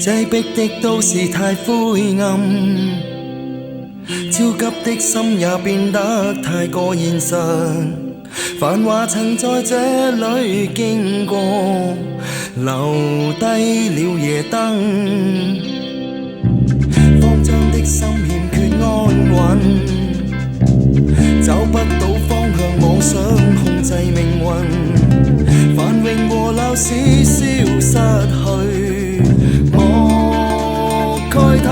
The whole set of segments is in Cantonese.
擠迫的都市太灰暗，焦急的心也變得太過現實。繁華曾在這裏經過，留低了夜燈。慌張的心欠缺安穩，找不到方向，妄想控制命運。繁榮和鬧市消失去，莫慨嘆，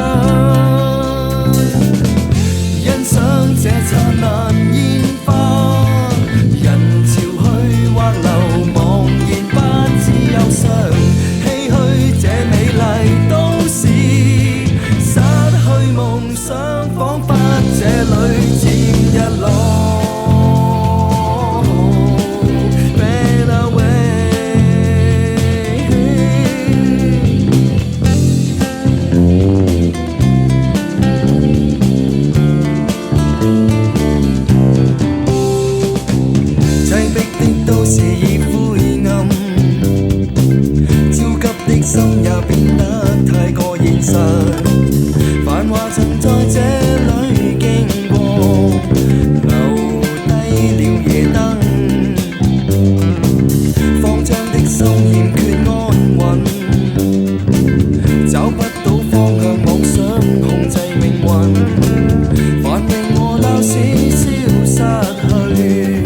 欣賞這燦爛煙花。人潮去或留，茫然不知憂傷，唏噓這美麗都市，失去夢想，彷彿這裏漸日落。心也變得太過現實，繁華曾在這裏經過，留低了夜燈。慌張的心欠缺安穩，找不到方向，妄想控制命運。繁榮和鬧市消失去。